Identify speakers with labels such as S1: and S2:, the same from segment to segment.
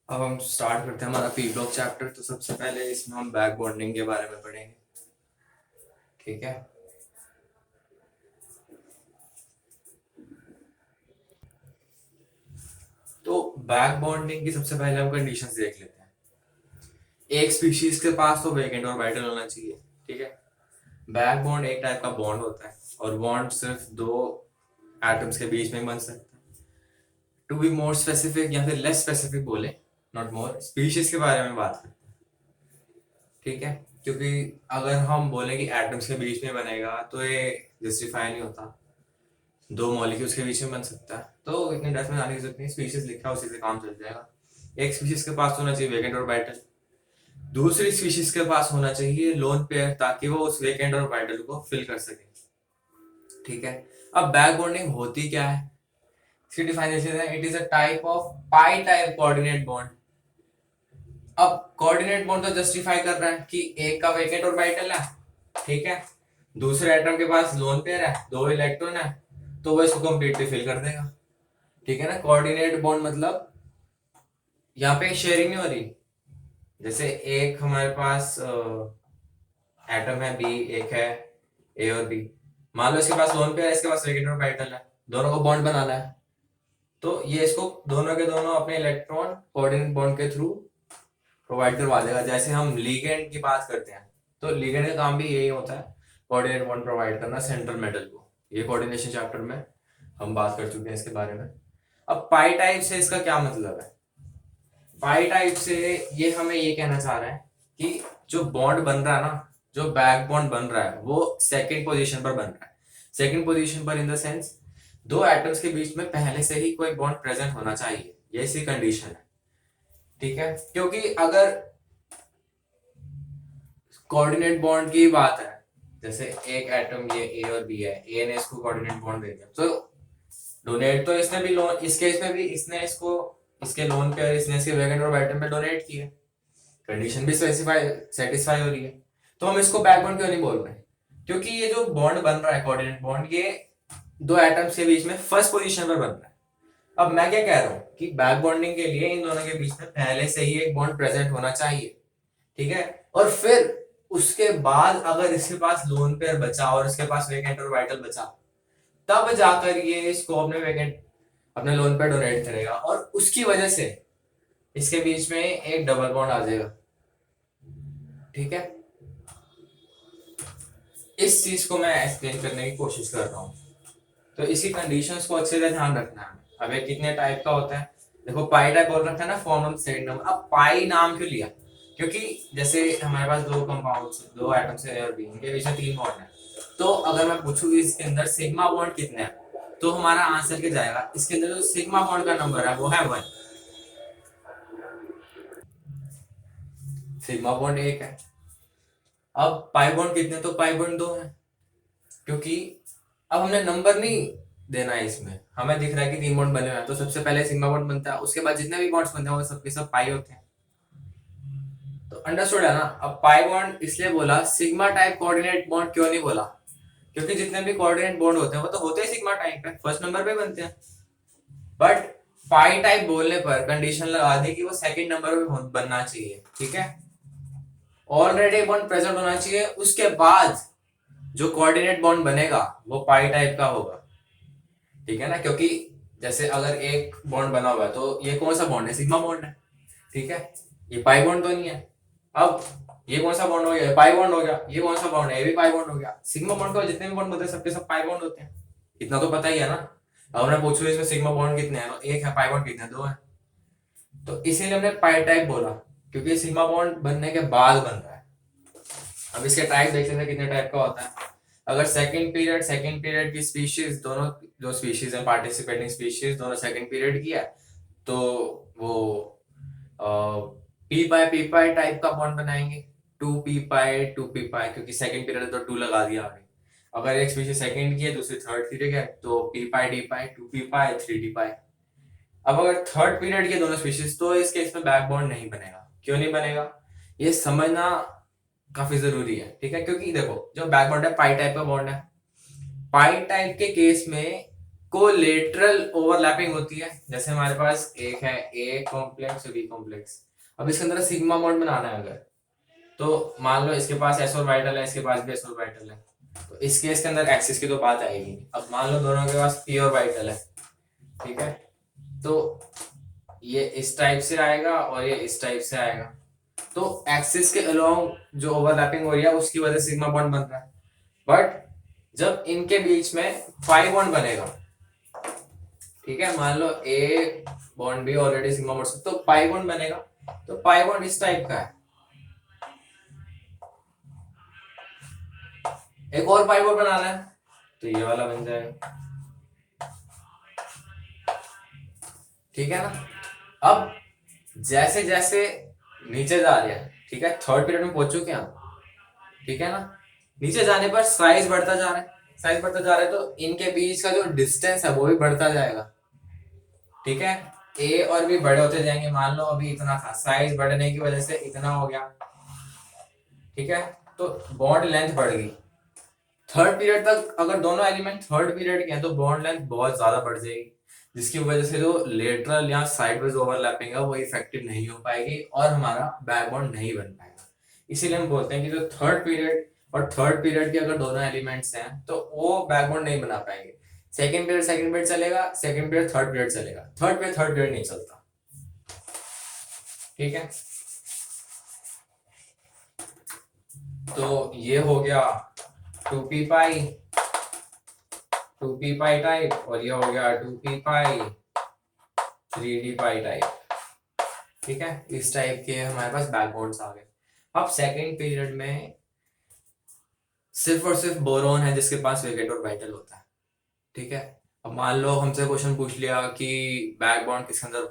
S1: अब हम स्टार्ट करते हैं हमारा पी ब्लॉक चैप्टर। तो सबसे पहले इसमें हम बैक बॉन्डिंग के बारे में पढ़ेंगे। ठीक है। तो बैक बॉन्डिंग की सबसे पहले हम कंडीशंस देख लेते हैं। एक स्पीशीज के पास तो वेकेंट और वाइटल होना चाहिए। ठीक है। बैक बॉन्ड एक टाइप का बॉन्ड होता है और बॉन्ड सिर्फ दो एटम्स के बीच में बन सकता है। टू बी मोर स्पेसिफिक या फिर लेस स्पेसिफिक बोले, नॉट मोर, स्पीशीज के बारे में बात करते हैं। ठीक है। क्योंकि अगर हम बोले कि एटम्स के बीच में बनेगा तो ये जस्टिफाई नहीं होता। दो मॉलिक्यूल्स के बीच में बन सकता है, तो इतनी डेप्थ में जाने की जरूरत नहीं। स्पीशीज लिखा उसी से काम चल जाएगा। एक स्पीशीज के पास होना चाहिए वेकेंट और वाइटल, दूसरी स्पीशीज के पास होना चाहिए लोन पेयर, ताकि वो उस वेकेंट और वाइटल को फिल कर सके। ठीक है। अब बैक बॉन्डिंग होती क्या है, इसकी डिफाइनेशन है, it is a type of pi type coordinate bond. अब कोऑर्डिनेट बॉन्ड तो जस्टिफाई कर रहा है कि एक का वेकेंट और वाइटल है, ठीक है, दूसरे एटम के पास लोन पेयर है, दो इलेक्ट्रॉन है, तो वो इसको कंप्लीटली फिल कर देगा। ठीक है ना। कोऑर्डिनेट बॉन्ड मतलब यहाँ पे शेयरिंग नहीं हो रही। जैसे एक हमारे पास एटम है बी, एक है ए और बी। मान लो इसके पास लोन पेयर है, इसके पास वेकेंट और वाइटल है, दोनों को बॉन्ड बनाना है, तो ये इसको दोनों के दोनों अपने इलेक्ट्रॉन कोऑर्डिनेट बॉन्ड के थ्रू प्रोवाइड करवा देगा। जैसे हम लिगेंड की बात करते हैं, तो लिगेंड का काम भी यही होता है, कोऑर्डिनेट बॉन्ड प्रोवाइड करना सेंट्रल मेटल को। ये कोऑर्डिनेशन चैप्टर में हम बात कर चुके हैं इसके बारे में। अब पाई टाइप से इसका क्या मतलब है। पाई टाइप से ये हमें ये कहना चाह रहा है कि जो बॉन्ड बन रहा है ना, जो बैक बॉन्ड बन रहा है, वो सेकंड पोजीशन पर बन रहा है। सेकंड पोजीशन पर इन द सेंस दो एटम्स के बीच में पहले से ही कोई बॉन्ड प्रेजेंट होना चाहिए, ये इसकी कंडीशन है। ठीक है। क्योंकि अगर कोऑर्डिनेट बॉन्ड की बात है, जैसे एक एटम ये ए और बी है, ए ने इसको कोऑर्डिनेट बॉन्ड दे दिया, तो डोनेट तो इसने भी लोन, इस केस में भी इसने इसको इसके लोन पे, इसने इसके वेकेंट और वाइटल पे डोनेट किए, कंडीशन भी स्पेसिफाई सेटिस्फाई हो रही है, तो हम इसको बैक बॉन्ड क्यों नहीं बोल रहे। क्योंकि ये जो बॉन्ड बन रहा है कोऑर्डिनेट बॉन्ड, ये दो एटम्स के बीच में फर्स्ट पोजीशन पर बन रहा है। अब मैं क्या कह रहा हूँ कि बैक बॉन्डिंग के लिए इन दोनों के बीच में पहले से ही एक बॉन्ड प्रेजेंट होना चाहिए। ठीक है। और फिर उसके बाद अगर इसके पास लोन पेयर बचा और इसके पास वेकेंट और वाइटल बचा, तब जाकर ये इसको अपने वेकेंट अपने लोन पे डोनेट करेगा, और उसकी वजह से इसके बीच में एक डबल बॉन्ड आ जाएगा। ठीक है। इस चीज को मैं एक्सप्लेन करने की कोशिश कर रहा हूँ। तो इसी कंडीशंस को अच्छे से ध्यान रखना है। अब ये कितने टाइप का होता है, देखो पाई टाइप बोल रखा है ना, फॉर्म ऑफ सेकंड नंबर। अब पाई नाम क्यों लिया, क्योंकि जैसे हमारे पास दो कंपाउंड्स, दो एटम्स है और बी, इनके बीच में तीन बॉन्ड है। तो अगर मैं पूछूं इसके अंदर सिग्मा बॉन्ड कितने हैं, तो हमारा आंसर क्या जाएगा, इसके अंदर जो सिग्मा बॉन्ड का नंबर है वो है 1। सिग्मा बॉन्ड एक है। अब पाई बॉन्ड कितने, तो पाई बॉन्ड दो है। क्योंकि अब हमने नंबर नहीं देना है इसमें, हमें दिख रहा है कि तीन बॉन्ड बने हुए हैं, तो सबसे पहले सिग्मा बॉन्ड बनता है, उसके बाद जितने भी बॉन्ड्स बनते हैं वो सबके सब पाई होते हैं। तो अंडरस्टूड है ना। अब पाई बॉन्ड इसलिए बोला, सिग्मा टाइप कोऑर्डिनेट बॉन्ड क्यों नहीं बोला, क्योंकि जितने भी कोऑर्डिनेट बॉन्ड होते हैं वो तो होते ही सिग्मा टाइप है, फर्स्ट नंबर पे बनते हैं। बट पाई टाइप बोलने पर कंडीशन लगा दी कि वो सेकंड नंबर पे बनना चाहिए। ठीक है। ऑलरेडी बॉन्ड प्रेजेंट होना चाहिए, उसके बाद जो कोऑर्डिनेट बॉन्ड बनेगा वो पाई टाइप का होगा। ठीक है ना। क्योंकि जैसे अगर एक बॉन्ड बना हुआ है, तो ये कौन सा बॉन्ड है, सिग्मा बॉन्ड है। ठीक है। ये पाई बॉन्ड तो नहीं है। अब ये कौन सा बॉन्ड हो गया, पाई बॉन्ड हो गया। ये कौन सा बॉन्ड है, ये भी पाई बॉन्ड हो गया। सिग्मा बॉन्ड का जितने भी बॉन्ड होते हैं सबके सब पाई बॉन्ड होते हैं, इतना तो पता ही है ना। अब मैं पूछूं इसमें सिग्मा बॉन्ड कितने हैं, तो एक है, पाई बॉन्ड कितने हैं, दो है। तो इसीलिए हमने पाई टाइप बोला, क्योंकि सिग्मा बॉन्ड बनने के बाद बन रहा है। अब इसके टाइप देख लेते हैं कितने टाइप का होता है। अगर सेकंड पीरियड की स्पीशीज, दोनों जो स्पीशीज है पार्टिसिपेटिंग स्पीशीज, दोनों सेकंड पीरियड की है, तो वो पी पाई टाइप का बॉन्ड बनाएंगे। टू पी पाई, क्योंकि सेकंड पीरियड तो टू लगा दिया आगे। अगर एक स्पीशीज सेकंड की है, दूसरी थर्ड पीरियड है, तो p pi d pi, two p pi, three d pi. अब अगर थर्ड पीरियड के दोनों स्पीशीज, तो इस केस में बैक बॉन्ड नहीं बनेगा। क्यों नहीं बनेगा, ये समझना काफी जरूरी है। ठीक है। क्योंकि देखो जो बैक बॉन्ड है पाई टाइप का बॉन्ड है। पाई टाइप के केस में कोलेटरल ओवरलैपिंग होती है, जैसे हमारे पास एक है ए कॉम्प्लेक्स और बी कॉम्प्लेक्स। अब इसके अंदर सिग्मा बॉन्ड बनाना है अगर, तो मान लो इसके पास एस ऑर्बिटल है, इसके पास भी एस ऑर्बिटल है, तो इस केस के अंदर एक्सिस की तो बात आएगी नहीं। अब मान लो दोनों के पास पी ऑर्बिटल है, ठीक है, तो ये इस टाइप से आएगा और ये इस टाइप से आएगा, तो एक्सिस के अलोंग जो ओवरलैपिंग हो रही है उसकी वजह से सिग्मा बॉन्ड बन रहा है। बट जब इनके बीच में पाई बॉन्ड बनेगा, ठीक है, मान लो ए बॉन्ड भी ऑलरेडी सिग्मा बॉन्ड से, तो पाई बॉन्ड बनेगा, तो पाई बॉन्ड इस टाइप का है, एक और पाई बॉन्ड बनाना है तो ये वाला बन जाएगा, ठीक है ना। अब जैसे जैसे नीचे जा रहे हैं, ठीक है, थर्ड पीरियड में पहुंच चुके हैं हम, ठीक है ना, नीचे जाने पर साइज बढ़ता जा रहा है, साइज बढ़ता जा रहा है, तो इनके बीच का जो डिस्टेंस है वो भी बढ़ता जाएगा, ठीक है, ए और भी बड़े होते जाएंगे। मान लो अभी इतना था, साइज बढ़ने की वजह से इतना हो गया, ठीक है, तो बॉन्ड लेंथ बढ़ गई। थर्ड पीरियड तक अगर दोनों एलिमेंट थर्ड पीरियड के हैं तो बॉन्ड लेंथ बहुत ज्यादा बढ़ जाएगी, जिसकी वजह से जो लेटरल या साइडवेज ओवरलैपिंग है वो इफेक्टिव नहीं हो पाएगी और हमारा बैक बॉन्ड नहीं बन पाएगा। इसीलिए हम बोलते हैं कि जो थर्ड पीरियड और थर्ड पीरियड के अगर दोनों एलिमेंट्स हैं तो वो बैक बॉन्ड नहीं बना पाएंगे। सेकंड पीरियड चलेगा, सेकंड पीरियड थर्ड पीरियड चलेगा, थर्ड पीरियड नहीं चलता, ठीक है। तो ये हो गया 2p पाई टाइप, और ये हो गया 2p पाई 3d पाई टाइप, ठीक है। इस टाइप के हमारे पास बैकबोन्ड्स आ गए। अब सेकंड पीरियड में सिर्फ और सिर्फ बोरोन है जिसके पास वेकेंट ऑर्बिटल होता है, ठीक है। अब मान लो हमसे क्वेश्चन पूछ लिया कि बैकबॉन्ड किसके अंदर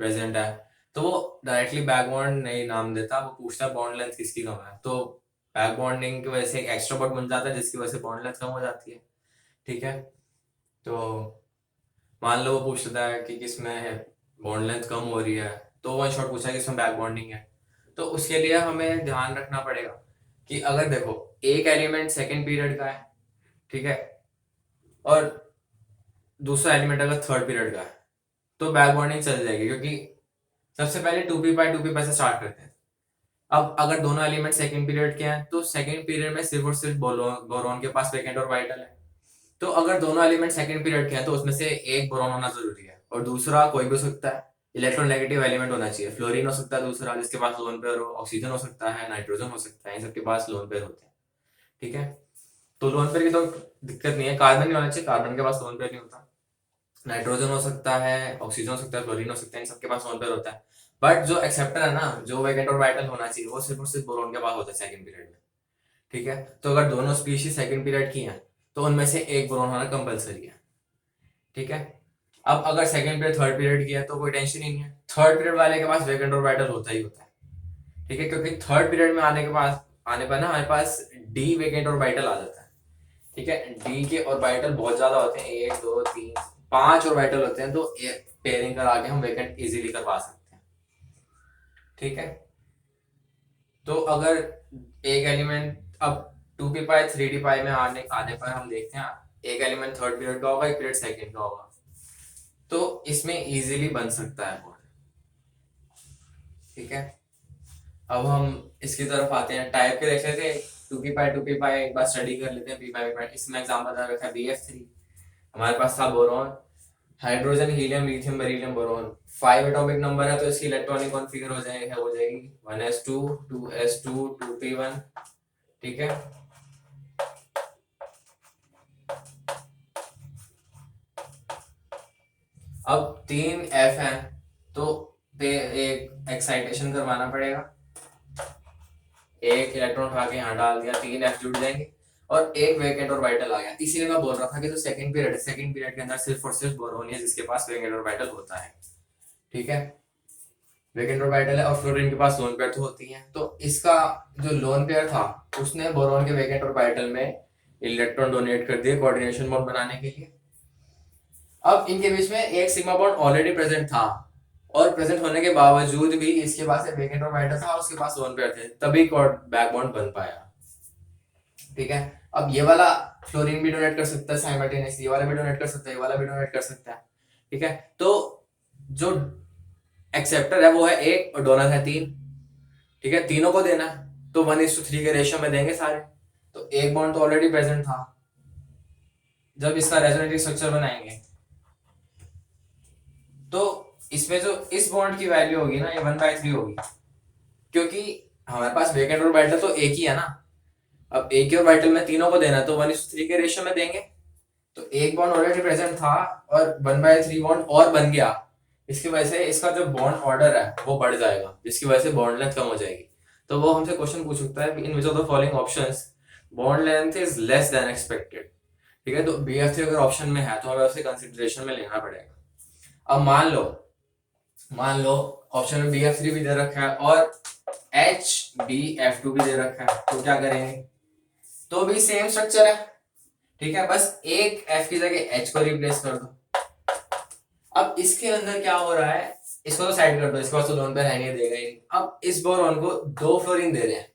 S1: प्रेजेंट है, तो वो डायरेक्टली बैकबॉन्ड नहीं नाम देता, वो पूछता है बॉन्ड लेंथ किसकी कम है, तो बैक बॉन्डिंग की वजह से एक एक्स्ट्रा बॉन्ड बन जाता है जिसकी वजह से बॉन्ड लेंथ कम हो जाती है, ठीक है। तो मान लो वो पूछ लेता है कि किसमें बॉन्ड लेंथ कम हो रही है, तो वन शॉट पूछा कि इसमें बैक बॉन्डिंग है, तो उसके लिए हमें ध्यान रखना पड़ेगा कि अगर देखो एक एलिमेंट सेकेंड पीरियड का है, ठीक है, और दूसरा एलिमेंट अगर थर्ड पीरियड का है, तो बैक बॉन्डिंग चल जाएगी, क्योंकि सबसे पहले 2p/2p से स्टार्ट करते हैं। अब अगर दोनों एलिमेंट सेकंड पीरियड के हैं तो सेकंड पीरियड में सिर्फ और सिर्फ बोरोन के पास वेकेंट ऑर्बिटल है, तो अगर दोनों एलिमेंट सेकंड पीरियड के हैं तो उसमें से एक बोरोन होना जरूरी है और दूसरा कोई भी हो सकता है, इलेक्ट्रोनेगेटिव एलिमेंट होना चाहिए, फ्लोरीन हो सकता है दूसरा जिसके पास लोन पेयर हो, ऑक्सीजन हो सकता है, नाइट्रोजन हो सकता है, इन सबके पास लोन पेयर होते हैं, ठीक है। तो लोन पेयर की तो दिक्कत नहीं है, कार्बन नहीं होना चाहिए, कार्बन के पास लोन पेयर नहीं होता, नाइट्रोजन हो सकता है, ऑक्सीजन हो सकता है, फ्लोरीन हो सकता है, इन सबके पास लोन पेयर होता है। बट जो एक्सेप्टर है ना, जो वेकेंट ऑर्बिटल होना चाहिए, वो सिर्फ और सिर्फ बोरोन के पास होता है सेकंड पीरियड में, ठीक है। तो अगर दोनों स्पीशीज सेकंड पीरियड की हैं तो उनमें से एक बोरोन होना कंपलसरी है, ठीक है। अब अगर सेकंड पीरियड थर्ड पीरियड की है तो कोई टेंशन ही नहीं है, थर्ड पीरियड वाले के पास वेकेंट ऑर्बिटल होता ही होता है, ठीक है, क्योंकि थर्ड पीरियड में आने पर ना हमारे पास डी वेकेंट ऑर्बिटल आ जाता है, ठीक है। डी के ऑर्बिटल बहुत ज्यादा होते हैं, 1 2 3 5 ऑर्बिटल होते हैं, तो पेयरिंग करा के हम वेकेंट इजीली करवा सकते हैं, ठीक है। तो अगर एक एलिमेंट अब 2p पाई 3d पाई में आने पर हम देखते हैं एक एलिमेंट थर्ड पीरियड का होगा, एक पीरियड सेकंड का होगा, तो इसमें इजीली बन सकता है बॉन्ड, ठीक है। अब हम इसकी तरफ आते हैं, टाइप के देख लेते हैं, 2p पाई एक बार स्टडी कर लेते हैं, p पाई। इसमें एग्जांपल बता रखा है BF3, हमारे पास था boron, hydrogen, helium, lithium, beryllium, boron, 5 atomic number है, तो इसकी इलेक्ट्रॉनिक कॉन्फ़िगर हो जाएगी 1s2 2s2 2p1, ठीक है। अब 3 F है तो एक एक्साइटेशन करवाना पड़ेगा, एक इलेक्ट्रॉन उठा के यहाँ डाल दिया, 3 F जुड़ जाएंगे और एक वेकेंट ऑर्बिटल आ गया। इसीलिए मैं बोल रहा था कि जो सेकंड पीरियड के अंदर सिर्फ और सिर्फ बोरोन है जिसके पास वेकेंट ऑर्बिटल होता है, ठीक है। वेकेंट ऑर्बिटल है और फ्लोरीन के पास लोन पेयर तो होती है, तो इसका जो लोन पेयर था उसने बोरोन के वेकेंट ऑर्बिटल में इलेक्ट्रॉन डोनेट कर दिए कोऑर्डिनेशन बॉन्ड बनाने के लिए। अब इनके बीच में एक सिग्मा बॉन्ड ऑलरेडी प्रेजेंट था और प्रेजेंट होने के बावजूद भी इसके पास एक वेकेंट ऑर्बिटल था और उसके पास लोन पेयर थे, तभी बैक बॉन्ड बन पाया, ठीक है। अब ये वाला फ्लोरीन भी डोनेट कर सकता है साइमल्टेनियसली, ये वाला भी डोनेट कर सकता है, ये वाला भी डोनेट कर सकता है। ठीक है, तो जो एक्सेप्टर है वो है एक और डोनर है तीन। ठीक है, तीनों को देना है तो 1:3 के रेशियो में देंगे सारे। तो एक बॉन्ड तो ऑलरेडी प्रेजेंट था। जब इसका रेजोनेटिव स्ट्रक्चर बनाएंगे तो इसमें जो इस बॉन्ड की वैल्यू होगी ना, ये 1/3 होगी, क्योंकि हमारे पास वेकेंट और वाइटल तो एक ही है ना। अब एक ही और वाइटल में तीनों को देना है तो 1:3 के रेशियो में देंगे। तो एक बॉन्ड ऑलरेडी प्रेजेंट था और 1/3 बॉन्ड और बन गया। इसकी वजह से इसका जो बॉन्ड ऑर्डर है वो बढ़ जाएगा, जिसकी वजह से बॉन्ड लेंथ कम हो जाएगी। तो वो हमसे क्वेश्चन पूछ सकता है in which of the following options bond length is less than expected. ठीक है, तो BF3 अगर ऑप्शन में है तो हमें उसे कंसिडरेशन में लेना पड़ेगा। अब मान लो ऑप्शन में BF3 भी दे रखा है और HBF2 भी दे रखा है, तो क्या करेंगे? तो भी सेम स्ट्रक्चर है। ठीक है, बस एक F की जगह H को रिप्लेस कर दो। अब इसके अंदर क्या हो रहा है, इसको तो साइड कर दो, इसको तो लोन पे रहने देगा ही नहीं। अब इस बोरॉन को 2 फ्लोरीन दे रहे हैं।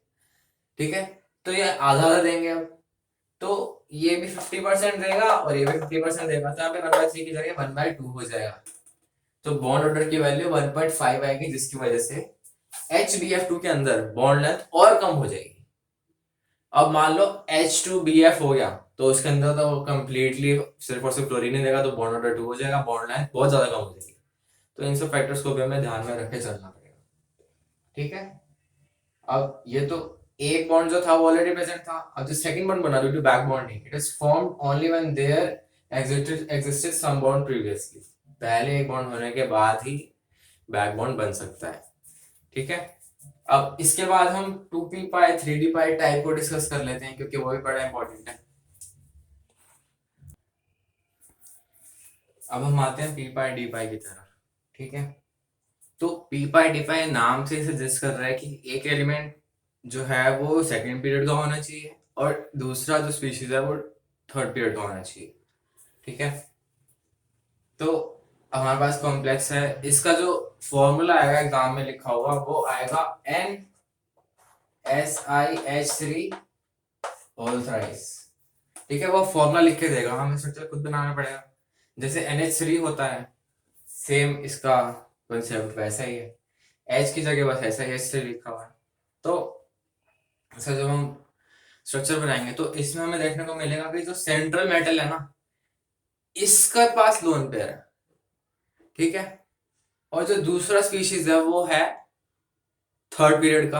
S1: ठीक है, तो ये आधा आधा देंगे। अब तो ये भी 50% देगा और ये भी 50% देगा, तो यहाँ पे 1/3 की जगह 1/2 हो जाएगा। तो बॉन्ड ऑर्डर की वैल्यू 1.5 आएगी, जिसकी वजह से HBF2 के अंदर बॉन्ड लेंथ और कम हो जाएगी। अब मान लो H2BF हो गया तो उसके अंदर तो कंप्लीटली सिर्फ और सिर्फ क्लोरीन ही देगा, तो बॉन्ड ऑर्डर 2 हो जाएगा, बॉन्ड लेंथ बहुत ज्यादा कम हो जाएगी। तो इन सब फैक्टर्स को भी हमें ध्यान में रख के चलना पड़ेगा। ठीक है, अब ये तो एक बॉन्ड जो था वो ऑलरेडी प्रेजेंट था। अब जो सेकंड बॉन्ड बना due to back bonding, it is formed only when there existed some bond previously. पहले एक बॉन्ड होने के बाद ही बैक बॉन्ड बन सकता है। ठीक है, अब इसके बाद हम 2p पाई 3d पाई टाइप को डिस्कस कर लेते हैं, क्योंकि वो भी बड़ा इंपॉर्टेंट है। अब हम आते हैं p पाई d पाई की तरफ। ठीक है, तो p पाई d पाई नाम से सजेस्ट कर रहा है कि एक एलिमेंट जो है वो सेकंड पीरियड का होना चाहिए और दूसरा जो स्पीशीज है वो थर्ड पीरियड का होना चाहिए। ठीक है, तो हमारे पास कॉम्प्लेक्स है, इसका जो फॉर्मूला आएगा एग्जाम में लिखा हुआ वो आएगा NSiH3 होल थ्राइस। ठीक है, वो फॉर्मूला लिख के देगा, हमें स्ट्रक्चर खुद बनाना पड़ेगा। जैसे NH3 होता है, सेम इसका कंसेप्ट वैसा ही है, H की जगह बस ऐसा ही H3 लिखा हुआ है। तो ऐसा जब हम स्ट्रक्चर बनाएंगे तो इसमें हमें देखने को मिलेगा कि जो सेंट्रल मेटल है ना, इसका पास लोन पेयर है। ठीक है, और जो दूसरा स्पीशीज है वो है थर्ड पीरियड का,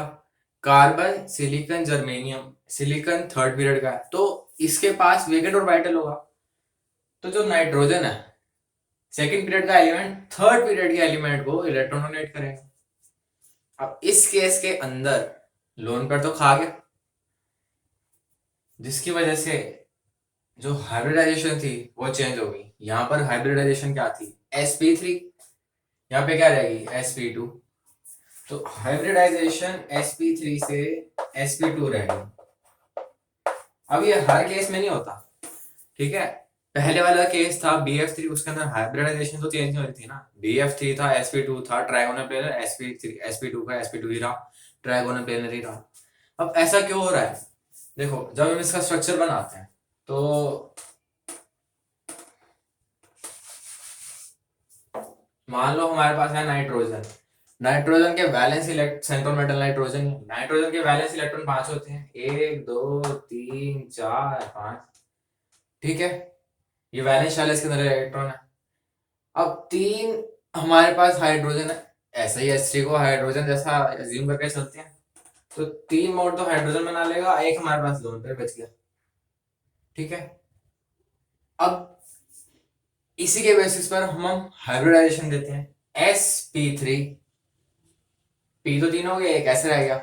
S1: carbon silicon germanium. Silicon third period का है तो इसके पास वेकेंट और वाइटल होगा। तो जो नाइट्रोजन है सेकंड पीरियड का एलिमेंट थर्ड पीरियड के एलिमेंट को इलेक्ट्रॉन डोनेट करेगा। अब इस केस के अंदर लोन पेयर तो खा गया, जिसकी वजह से जो हाइब्रिडाइजेशन थी वो चेंज हो गई। यहाँ पर हाइब्रिडाइजेशन क्या थी, sp3, यहाँ पे क्या रहेगी sp2। तो हाइब्रिडाइजेशन sp3 से sp2 रहेगी। अब ये हर केस में नहीं होता। ठीक है, पहले वाला केस था BF3, उसके अंदर हाइब्रिडाइजेशन तो चेंज हो रही थी ना। BF3 था, sp2 था, ट्राइगोनल प्लेनर, sp2 का sp2 ही रहा, ट्राइगोनल प्लेनर ही रहा। अब ऐसा क्यों हो रहा है? देखो, जब हम इसका स्ट्रक्चर बनाते हैं तो मान लो हमारे पास है नाइट्रोजन। नाइट्रोजन के valence central metal nitrogen, nitrogen के वैलेंस इलेक्ट्रॉन 5 होते हैं, 1 2 3 4 5। ठीक है, ये वैलेंस शैलेस के अंदर इलेक्ट्रॉन है। अब 3 हमारे पास हाइड्रोजन है, ऐसा ही H3 को हाइड्रोजन जैसा अज्यूम करके चलते हैं, तो 3 मोड तो हाइड्रोजन बना लेगा, एक हमारे पास लोन पेयर बच गया। ठीक है, अब इसी के बेसिस पर हम हाइब्रिडाइजेशन देते हैं sp3, p तो 3 हो गए, एक ऐसे रह गया।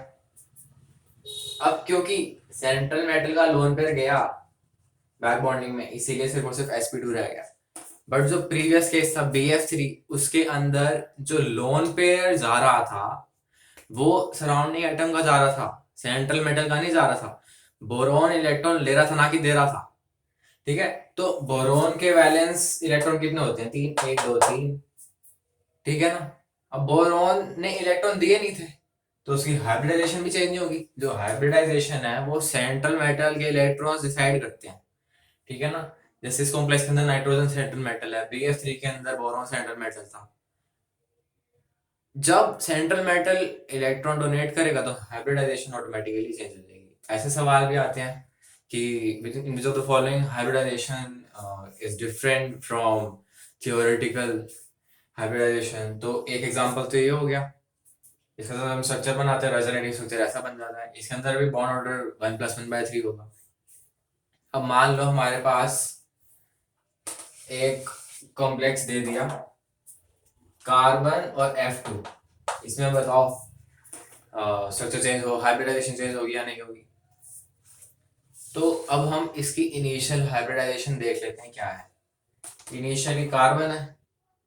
S1: अब क्योंकि सेंट्रल मेटल का लोन पेयर गया बैक बॉन्डिंग में, इसीलिए सिर्फ और सिर्फ sp2 रह गया। बट जो प्रीवियस केस था BF3, उसके अंदर जो लोन पेयर जा रहा था वो सराउंडिंग एटम का जा रहा था, सेंट्रल मेटल का नहीं जा रहा था। बोरॉन इलेक्ट्रॉन ले रहा था, ना कि दे रहा था। ठीक है, तो बोरॉन के वैलेंस इलेक्ट्रॉन कितने होते हैं? 3, 1 2 3। ठीक है ना, अब बोरॉन ने इलेक्ट्रॉन दिए नहीं थे तो उसकी हाइब्रिडाइजेशन भी चेंज होगी। जो हाइब्रिडाइजेशन है वो सेंट्रल मेटल के इलेक्ट्रॉन्स डिसाइड करते हैं। ठीक है ना। जैसे इस कॉम्प्लेक्स के अंदर नाइट्रोजन सेंट्रल मेटल है, BF3 के अंदर बोरॉन सेंट्रल मेटल था। जब सेंट्रल मेटल इलेक्ट्रॉन डोनेट करेगा तो हाइब्रिडाइजेशन ऑटोमेटिकली चेंज हो जाएगी। ऐसे सवाल भी आते हैं कि in which of the following hybridisation is different from theoretical hybridisation. तो एक एग्जांपल तो ये हो गया, इसके अंदर हम स्ट्रक्चर बनाते हैं, रेजोनेटिंग स्ट्रक्चर ऐसा बन जाता है। इसके अंदर भी बॉन्ड ऑर्डर 1+1/3 होगा। अब मान लो हमारे पास एक कॉम्प्लेक्स दे दिया कार्बन और F2, इसमें बताओ स्ट्रक्चर चेंज हो, हाइब्रिडाइजेशन चेंज होगी या नहीं होगी। तो अब हम इसकी इनिशियल हाइब्रिडाइजेशन देख लेते हैं क्या है। इनिशियली कार्बन है,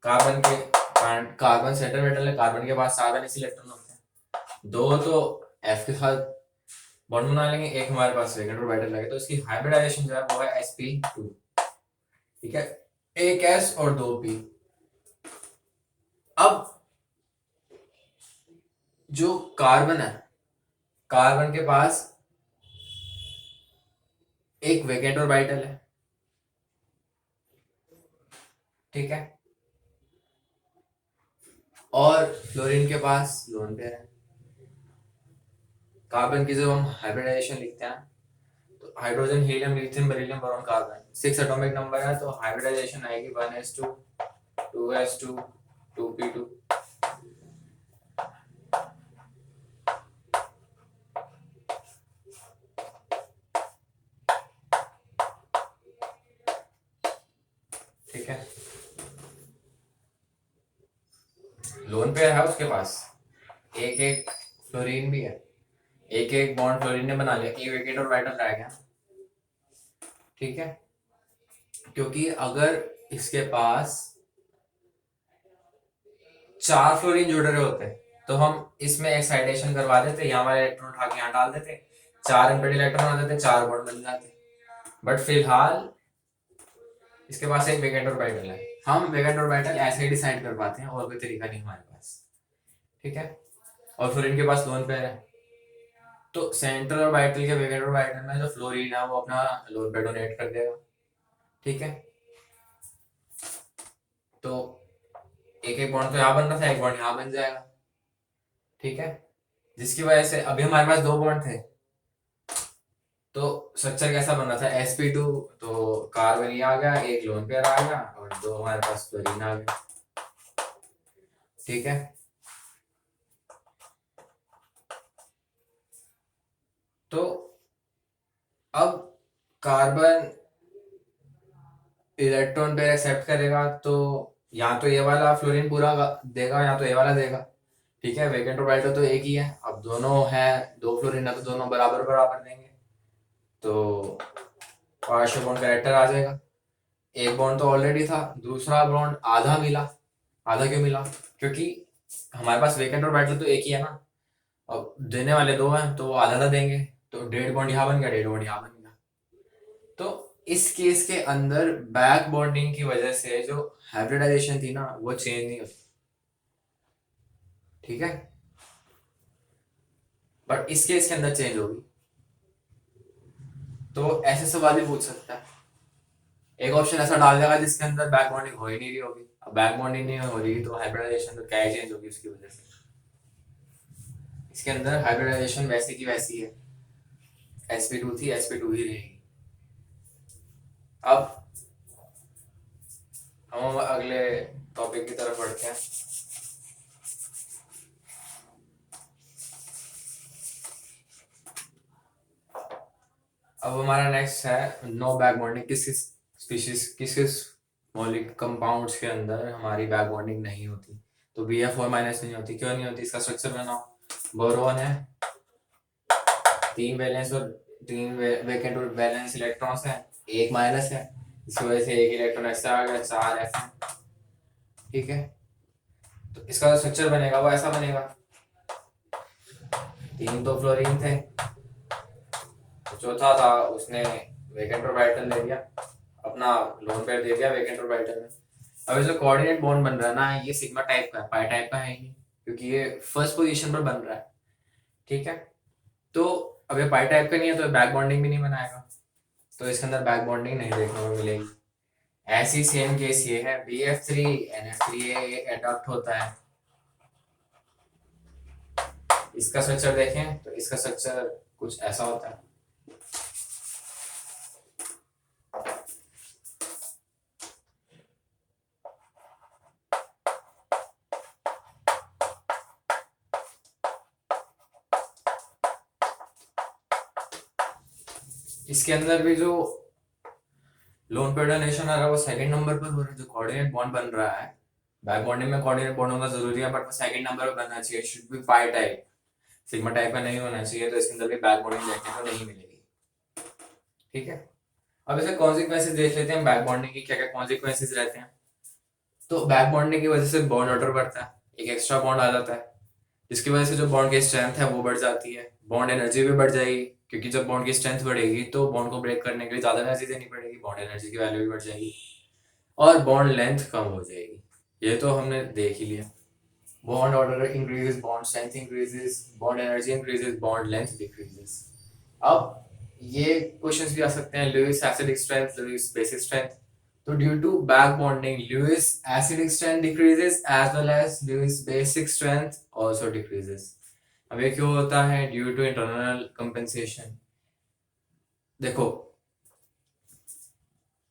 S1: कार्बन सेंट्रल मेटल है, कार्बन के पास 7 इलेक्ट्रॉन होते हैं, 2 तो F के साथ बॉन्ड बना लेंगे, एक हमारे पास वेकेंट ऑर्बिटल लगे, तो इसकी हाइब्रिडाइजेशन जो है वो है sp2। ठीक है, एक S और 2 P। अब जो कार्बन है, कार्बन के पास एक वेकेंट ऑर्बिटल है, ठीक है, और फ्लोरीन के पास लोन पेयर है। कार्बन की जब हम हाइब्रिडाइजेशन लिखते हैं तो hydrogen, helium, lithium, beryllium, boron, carbon 6 atomic number है, तो हाइब्रिडाइजेशन आएगी 1s2 2s2 2p2। ठीक है, लोन पेयर है उसके पास, एक एक फ्लोरीन भी है, एक एक बॉन्ड फ्लोरीन ने बना लिया, एक विकेट और वाइटल रह गया। ठीक है, क्योंकि अगर इसके पास 4 फ्लोरीन जुड़ रहे होते तो हम इसमें एक्साइटेशन करवा देते, यहाँ वाले इलेक्ट्रॉन उठा के यहाँ डाल देते, 4 अनपेड इलेक्ट्रॉन आ जाते, 4 बॉन्ड बन जाते। बट फिलहाल इसके पास एक वेकेंट ऑर्बिटल है, हम वेकेंट ऑर्बिटल ऐसे ही डिसाइड कर पाते हैं, और कोई तरीका नहीं हमारे पास। ठीक है, और फ्लोरीन के पास लोन पेयर है, तो सेंट्रल ऑर्बिटल के वेकेंट ऑर्बिटल में जो फ्लोरीन है वो अपना लोन पेयर डोनेट कर देगा। ठीक है, तो एक एक बॉन्ड तो यहाँ बन रहा था, एक बॉन्ड यहाँ बन जाएगा। ठीक है, जिसकी वजह से अभी हमारे पास 2 बॉन्ड थे, तो स्ट्रक्चर कैसा बन रहा था sp2, तो कार्बन ही आ गया, एक लोन पेयर आ गया, और 2 हमारे पास फ्लोरीन आ गया। ठीक है, तो अब कार्बन इलेक्ट्रॉन पेयर एक्सेप्ट करेगा, तो या तो ये वाला फ्लोरीन पूरा देगा या तो ये वाला देगा। ठीक है, वेकेंट ऑर्बिटल तो एक ही है, अब दोनों है 2 फ्लोरीन है तो दोनों बराबर बराबर देंगे, तो पार्शियल बॉन्ड करेक्टर आ जाएगा। एक बॉन्ड तो ऑलरेडी था, दूसरा बॉन्ड आधा मिला। आधा क्यों मिला? क्योंकि हमारे पास वेकेंट ऑर्बिटल तो एक ही है ना, अब देने वाले 2 हैं तो वो आधा आधा देंगे, तो डेड बॉन्ड यहाँ बन गया, डेड बॉन्ड यहाँ बन गया। तो इस केस के अंदर बैक बॉन्डिंग की वजह से जो हाइब्रिडाइजेशन थी ना वो चेंज नहीं होती। ठीक है, बट इस केस के अंदर चेंज होगी। तो ऐसे सवाल भी पूछ सकता है, एक ऑप्शन ऐसा डाल देगा जिसके अंदर बैक बॉन्डिंग हो ही नहीं रही होगी। अब बैक बॉन्डिंग नहीं हो रही तो हाइब्रिडाइजेशन तो क्या ही चेंज होगी उसकी वजह से। इसके अंदर हाइब्रिडाइजेशन वैसे की वैसी है, sp2 थी, sp2 ही रहेगी। अब हम अगले टॉपिक की तरफ बढ़ते हैं। अब हमारा नेक्स्ट है नो बैक बॉन्डिंग। किस किस स्पीशीज, किस किस मौलिक कंपाउंड्स के अंदर हमारी बैक बॉन्डिंग नहीं होती। तो BF4- नहीं होती। क्यों नहीं होती? इसका स्ट्रक्चर बनाओ। बोरोन है, 3 वैलेंस और 3 वेकेंट और बैलेंस इलेक्ट्रॉन्स हैं, 1 माइनस है, इसकी वजह से एक इलेक्ट्रॉन एक्स्ट्रा आ गया, 4 F। ठीक है, तो इसका स्ट्रक्चर बनेगा वो ऐसा बनेगा, 3 तो फ्लोरीन थे, चौथा था उसने वेकेंट ऑर्बिटल ले लिया, अपना लोन पेयर दे दिया वेकेंट ऑर्बिटल में। अब जो कोऑर्डिनेट बॉन्ड बन रहा है ना, ये सिग्मा टाइप का है, पाई टाइप का है ही नहीं, क्योंकि ये फर्स्ट पोजीशन पर बन रहा है। ठीक है, तो अब ये पाई टाइप का नहीं है तो बैक बॉन्डिंग भी नहीं बनाएगा। तो इसके अंदर बैक बॉन्डिंग नहीं देखने को मिलेगी। ऐसी सेम केस ये है, BF3 NF3A अडॉप्ट होता है। इसका स्ट्रक्चर देखें तो इसका स्ट्रक्चर कुछ ऐसा होता है। इसके अंदर भी जो लोन पेयर डोनेशन आ रहा है वो सेकंड नंबर पर हो रहा है। जो कोऑर्डिनेट बॉन्ड बन रहा है, बैक बॉन्डिंग में कोऑर्डिनेट बॉन्ड होना जरूरी है, बट वो सेकंड नंबर पर बनना चाहिए। Should be pi type, sigma type का नहीं होना चाहिए। तो इसके अंदर भी बैक बॉन्डिंग देखने को नहीं मिलेगी। ठीक है, अब इसे कॉन्सिक्वेंसेस देख लेते हैं बैक बॉन्डिंग की, क्या क्या कॉन्सिक्वेंसेस रहते हैं। तो बैक बॉन्डिंग की वजह से बॉन्ड ऑर्डर बढ़ता है, एक एक्स्ट्रा बॉन्ड आ जाता है, जिसकी वजह से जो बॉन्ड की स्ट्रेंथ है वो बढ़ जाती है। बॉन्ड एनर्जी भी बढ़ जाएगी, क्योंकि जब बॉन्ड की स्ट्रेंथ बढ़ेगी तो बॉन्ड को ब्रेक करने के लिए ज्यादा एनर्जी देनी पड़ेगी, बॉन्ड एनर्जी की वैल्यू भी बढ़ जाएगी और बॉन्ड लेंथ कम हो जाएगी। ये तो हमने देख ही लिया। Bond order increases, bond strength increases, bond energy increases, bond length decreases. अब ये क्वेश्चंस भी आ सकते हैं, Lewis acidic strength, Lewis basic strength. तो due to back bonding Lewis acidic strength decreases as well as Lewis basic strength also decreases. अब ये क्यों होता है? Due to internal compensation. देखो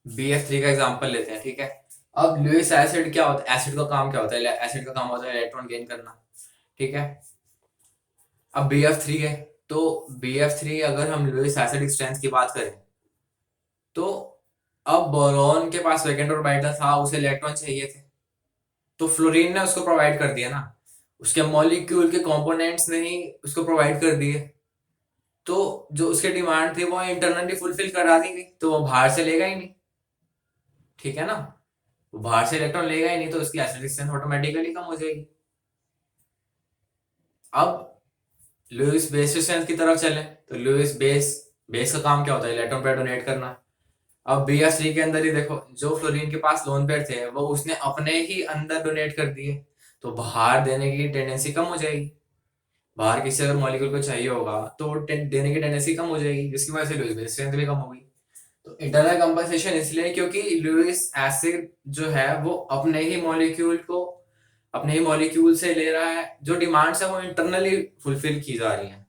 S1: BF3 का एग्जांपल लेते हैं, ठीक है। अब लुईस एसिड क्या होता है? एसिड का काम क्या होता है? एसिड का काम होता है इलेक्ट्रॉन गेन करना, ठीक है। अब BF3 है, तो BF3 अगर हम लुईस एसिडिक स्ट्रेंथ की बात करें तो अब बोरॉन के पास वैकेंट ऑर्बिटल था, उसे इलेक्ट्रॉन चाहिए थे, तो फ्लोरीन ने उसको प्रोवाइड कर दिया ना। उसके मॉलिक्यूल के कंपोनेंट्स ने ही उसको प्रोवाइड कर दिए, तो जो उसके डिमांड थी वो इंटरनली फुलफिल करा दी गई, तो वो बाहर से लेगा ही नहीं, ठीक है ना। वो बाहर से इलेक्ट्रॉन लेगा ही नहीं, तो उसकी एसिडिक स्ट्रेंथ ऑटोमेटिकली कम हो जाएगी। अब लुईस बेस स्ट्रेंथ की तरफ चलें तो लुईस बेस बेस का काम क्या होता है? इलेक्ट्रॉन पेयर डोनेट करना। अब BF3 के अंदर ही देखो, जो फ्लोरीन के पास लोन पेयर थे वो उसने अपने ही अंदर डोनेट कर दिए, तो बाहर देने की टेंडेंसी कम हो जाएगी। बाहर किसी अगर मॉलिक्यूल को चाहिए होगा तो देने की टेंडेंसी कम हो जाएगी, जिसकी वजह से लुईस बेस स्ट्रेंथ भी कम होगी। तो इंटरनल कंपनसेशन इसलिए क्योंकि लुईस एसिड जो है वो अपने ही मॉलिक्यूल से ले रहा है, जो डिमांड्स है वो इंटरनली फुलफिल की जा रही है,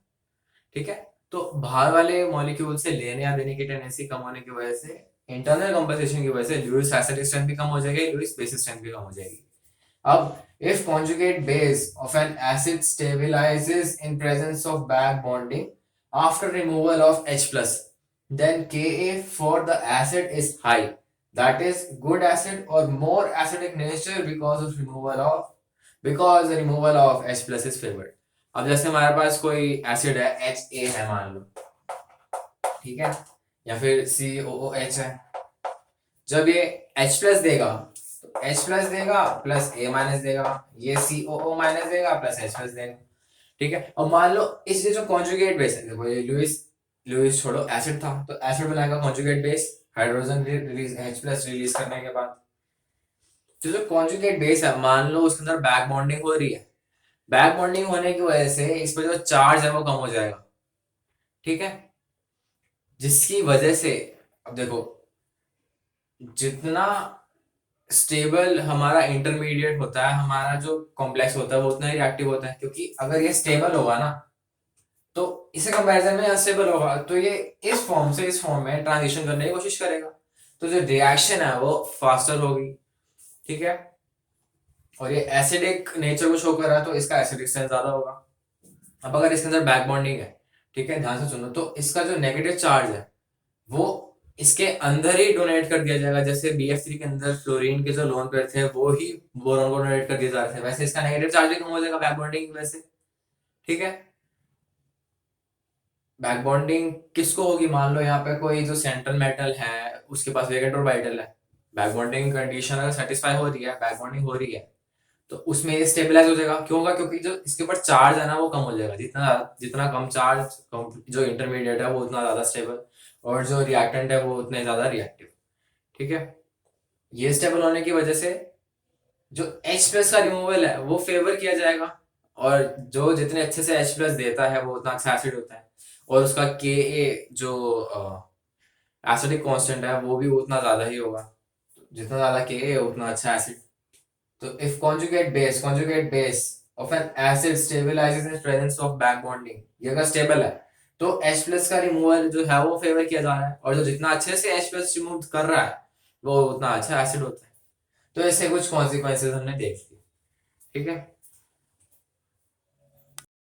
S1: ठीक है। तो बाहर वाले मॉलिक्यूल से लेने या देने की टेंडेंसी कम होने की वजह से, इंटरनल कंपनसेशन की वजह से लुईस एसिड स्ट्रेंथ भी कम हो जाएगी, लुईस बेसिस स्ट्रेंथ भी कम हो जाएगी। अब if conjugate base of an acid stabilizes in presence of back bonding after removal of H plus, then Ka for the acid is high, that is good acid or more acidic nature because the removal of H plus is favored। अब जैसे हमारे पास कोई acid है Ha है मान लो, ठीक है, या फिर COOH है। जब ये H प्लस देगा तो H प्लस देगा प्लस A माइनस देगा, ये COO माइनस देगा प्लस H प्लस देगा, ठीक है। और मान लो इसलिए जो कॉन्जुगेट बेस है, देखो ये लुईस छोड़ो एसिड था, तो एसिड बनाएगा conjugate base, hydrogen release H plus release करने के बाद जो कॉन्जुगेट बेस है, मान लो उसके अंदर बैक बॉन्डिंग हो रही है। बैक बॉन्डिंग होने की वजह से इस पर जो चार्ज है वो कम हो जाएगा, ठीक है। जिसकी वजह से अब देखो, जितना स्टेबल हमारा इंटरमीडिएट होता है, हमारा जो कॉम्प्लेक्स होता है वो उतना ही रिएक्टिव होता है, क्योंकि अगर ये स्टेबल होगा ना तो इसे कंपैरिजन में अनस्टेबल होगा, तो ये इस फॉर्म से इस फॉर्म में ट्रांजिशन करने की कोशिश करेगा, तो जो रिएक्शन है वो फास्टर होगी, ठीक है। और ये एसिडिक नेचर को शो कर रहा है, तो इसका एसिडिक स्ट्रेंथ ज्यादा होगा। अब अगर इसके अंदर बैक बॉन्डिंग है, ठीक है, ध्यान से सुनो, तो इसका जो नेगेटिव चार्ज है वो इसके अंदर ही डोनेट कर दिया जाएगा। जैसे BF3 के अंदर फ्लोरीन के जो लोन पेयर थे वो ही बोरॉन को डोनेट कर दिए जा रहे थे, वैसे इसका नेगेटिव चार्ज भी कम हो जाएगा बैक बॉन्डिंग की वजह से, ठीक है। बैक बॉन्डिंग किसको होगी? मान लो यहाँ पे कोई जो सेंट्रल मेटल है उसके पास वैकेंट ऑर्बिटल है, बैक बॉन्डिंग कंडीशन अगर सेटिस्फाई हो रही है, बैक बॉन्डिंग हो रही है, तो उसमें ये स्टेबलाइज हो जाएगा। क्यों होगा? क्योंकि जो इसके ऊपर चार्ज है ना वो कम हो जाएगा। जितना जितना कम चार्ज, जो इंटरमीडिएट है वो उतना ज्यादा स्टेबल, और जो रिएक्टेंट है वो उतने ज्यादा रिएक्टिव, ठीक है। ये स्टेबल होने की वजह से जो H प्लस का रिमूवल है वो फेवर किया जाएगा, और जो जितने अच्छे से H प्लस देता है वो उतना अच्छा एसिड होता है, और उसका Ka जो एसिडिक कांस्टेंट है वो भी उतना ज्यादा ही होगा, जितना ज्यादा Ka है उतना अच्छा एसिड। तो if conjugate base of an acid stabilizes in presence of back bonding, ये अगर स्टेबल है तो H प्लस का रिमूवल जो है वो फेवर किया जा रहा है, और जो जितना अच्छे से H प्लस रिमूव कर रहा है वो उतना अच्छा एसिड होता है। तो ऐसे कुछ कॉन्सिक्वेंसेस हमने देख लिए, ठीक है।